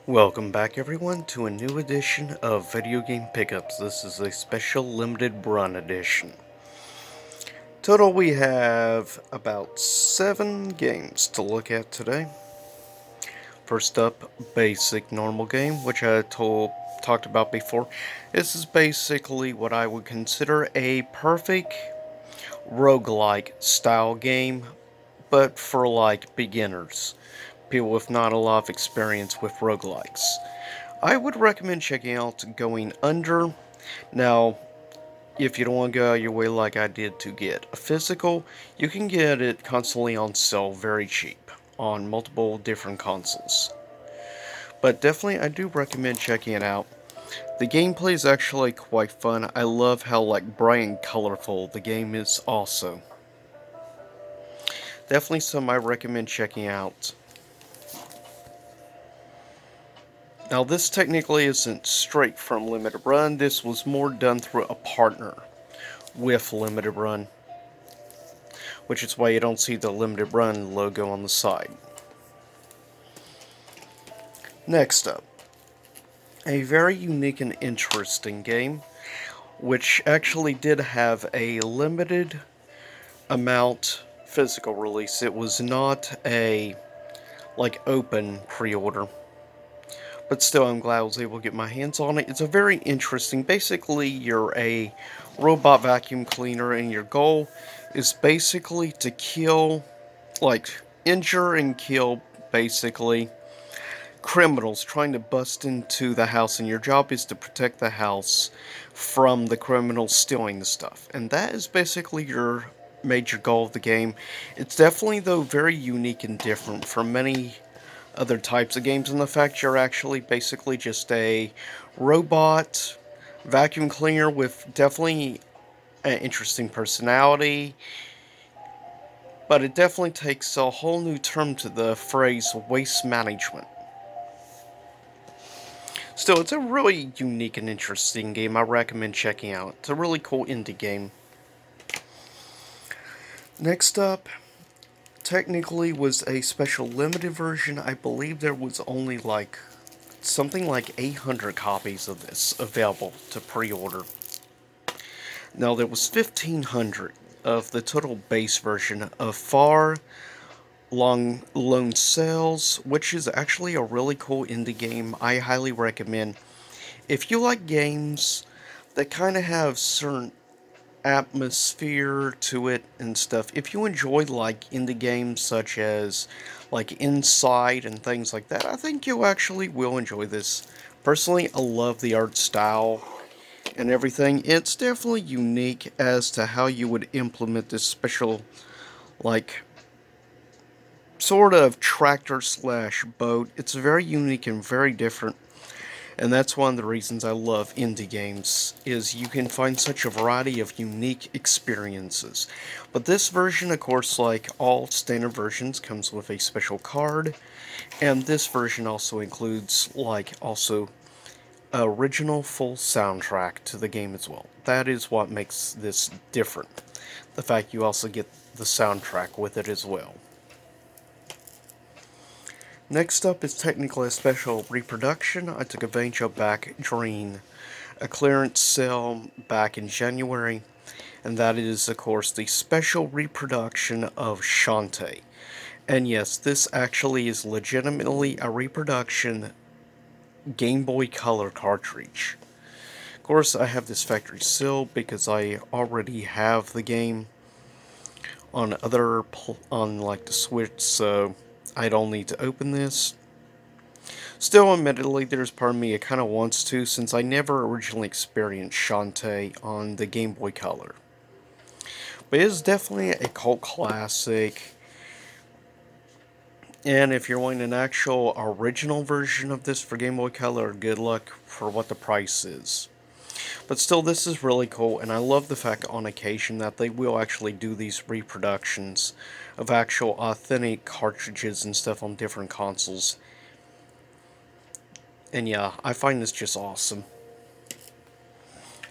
Welcome back everyone to a new edition of Video Game Pickups. This is a special limited run edition. Total we have about 7 games to look at today. First up, basic normal game, which I talked about before. This is basically what I would consider a perfect roguelike style game, but for like beginners. People with not a lot of experience with roguelikes. I would recommend checking out Going Under. Now, if you don't want to go out your way like I did to get a physical, you can get it constantly on sale very cheap on multiple different consoles. But definitely, I do recommend checking it out. The gameplay is actually quite fun. I love how bright and colorful the game is also. Definitely some I recommend checking out. Now this technically isn't straight from Limited Run, this was more done through a partner with Limited Run, which is why you don't see the Limited Run logo on the side. Next up, a very unique and interesting game, which actually did have a limited amount physical release. It was not a open pre-order. But still, I'm glad I was able to get my hands on it. It's a very interesting. Basically, you're a robot vacuum cleaner, and your goal is basically to kill, injure and kill, basically, criminals trying to bust into the house. And your job is to protect the house from the criminals stealing the stuff. And that is basically your major goal of the game. It's definitely, though, very unique and different from many other types of games, and the fact you're actually basically just a robot vacuum cleaner with definitely an interesting personality, but it definitely takes a whole new term to the phrase waste management. Still, it's a really unique and interesting game I recommend checking out. It's a really cool indie game. Next up, technically was a special limited version. I believe there was only something like 800 copies of this available to pre-order. Now there was 1,500 of the total base version of Far Long Lone Sales, which is actually a really cool indie game I highly recommend. If you like games that kind of have certain atmosphere to it and stuff, if you enjoy indie games such as Inside and things like that, I think you actually will enjoy this. Personally, I love the art style and everything. It's definitely unique as to how you would implement this special, like, sort of tractor slash boat. It's very unique and very different. And that's one of the reasons I love indie games, is you can find such a variety of unique experiences. But this version, of course, like all standard versions, comes with a special card. And this version also includes, also original full soundtrack to the game as well. That is what makes this different. The fact you also get the soundtrack with it as well. Next up is technically a special reproduction. I took advantage of back during a clearance sale back in January, and that is, of course, the special reproduction of Shantae. And yes, this actually is legitimately a reproduction Game Boy Color cartridge. Of course, I have this factory sealed because I already have the game on the Switch, so I don't need to open this. Still, admittedly, there's part of me that kind of wants to, since I never originally experienced Shantae on the Game Boy Color. But it is definitely a cult classic. And if you're wanting an actual original version of this for Game Boy Color, good luck for what the price is. But still, this is really cool, and I love the fact on occasion that they will actually do these reproductions of actual authentic cartridges and stuff on different consoles. And yeah, I find this just awesome.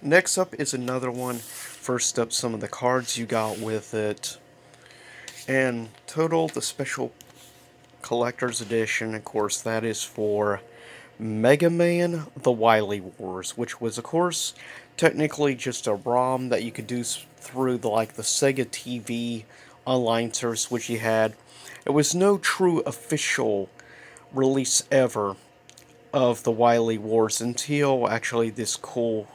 Next up is another one. First up, some of the cards you got with it. And total, the special collector's edition, of course, that is for Mega Man The Wily Wars, which was, of course, technically just a ROM that you could do through the Sega TV online service which you had. It was no true official release ever of the Wily Wars until actually this cool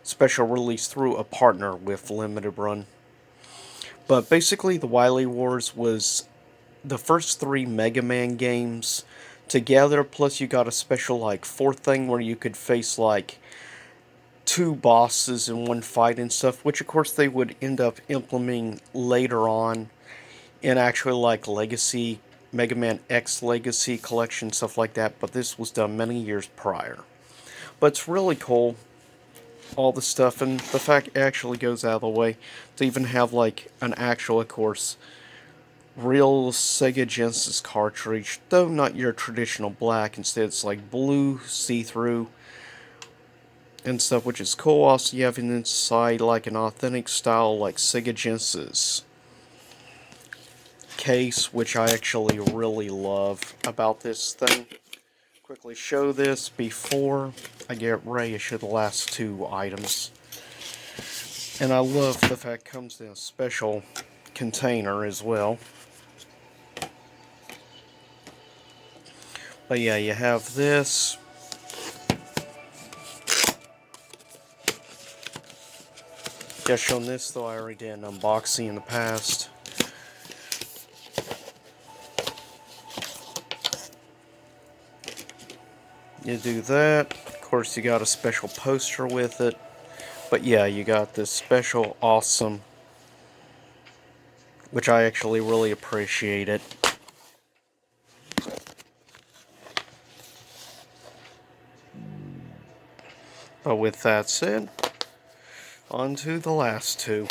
special release through a partner with Limited Run. But basically, the Wily Wars was the first three Mega Man games together, plus you got a special fourth thing where you could face two bosses in one fight and stuff, which of course they would end up implementing later on in actually Legacy, Mega Man X Legacy Collection, stuff like that, but this was done many years prior. But it's really cool, all the stuff, and the fact it actually goes out of the way to even have an actual, of course, real Sega Genesis cartridge, though not your traditional black, instead it's blue, see-through, and stuff, which is cool. Also, you have inside an authentic style Sega Genesis case, which I actually really love about this thing. Quickly show this before I get ready to show the last two items. And I love the fact it comes in a special container as well. But yeah, you have this. Just shown this, though I already did an unboxing in the past. You do that. Of course, you got a special poster with it. But yeah, you got this special awesome, which I actually really appreciate it. But with that said, on to the last two.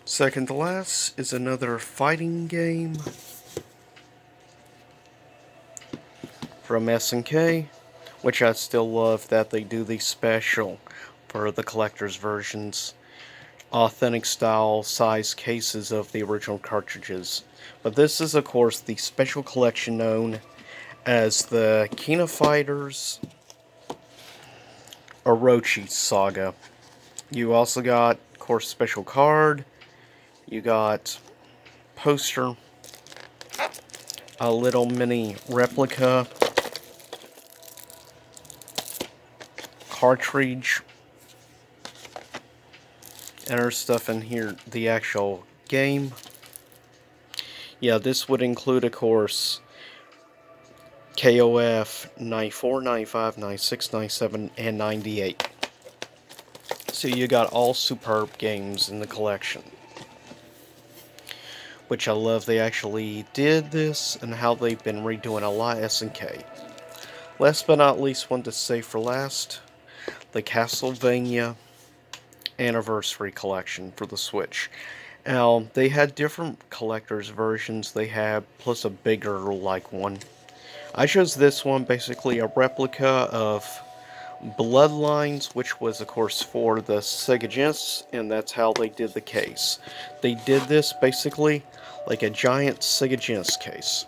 Second to last is another fighting game from SNK, which I still love that they do these special for the collector's versions. Authentic style size cases of the original cartridges. But this is, of course, the special collection known as the Kina Fighters Orochi Saga. You also got, of course, special card. You got poster, a little mini replica cartridge, and other stuff in here, the actual game. Yeah, this would include, of course, KOF 94, 95, 96, 97, and 98. So you got all superb games in the collection. Which I love they actually did this and how they've been redoing a lot of SNK. Last but not least, one to save for last, the Castlevania Anniversary Collection for the Switch. Now, they had different collector's versions they had, plus a bigger one. I chose this one, basically a replica of Bloodlines, which was, of course, for the Sega Genesis, and that's how they did the case. They did this basically like a giant Sega Genesis case.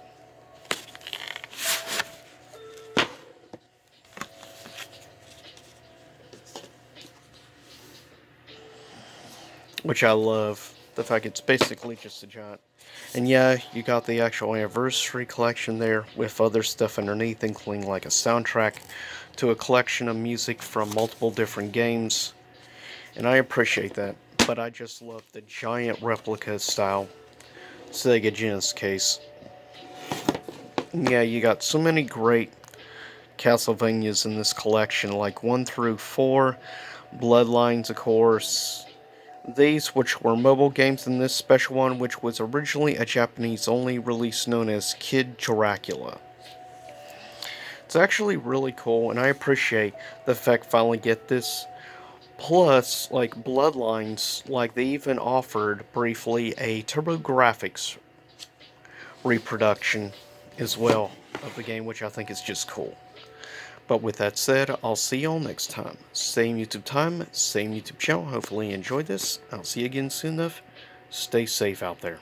Which I love. The fact it's basically just a giant. And yeah, you got the actual anniversary collection there with other stuff underneath, including a soundtrack to a collection of music from multiple different games. And I appreciate that. But I just love the giant replica style Sega Genesis case. And yeah, you got so many great Castlevanias in this collection, 1 through 4, Bloodlines, of course. These, which were mobile games, in this special one, which was originally a Japanese-only release known as Kid Dracula. It's actually really cool, and I appreciate the fact finally get this. Plus, Bloodlines, they even offered briefly a TurboGrafx reproduction as well of the game, which I think is just cool. But with that said, I'll see y'all next time. Same YouTube time, same YouTube channel. Hopefully you enjoyed this. I'll see you again soon enough. Stay safe out there.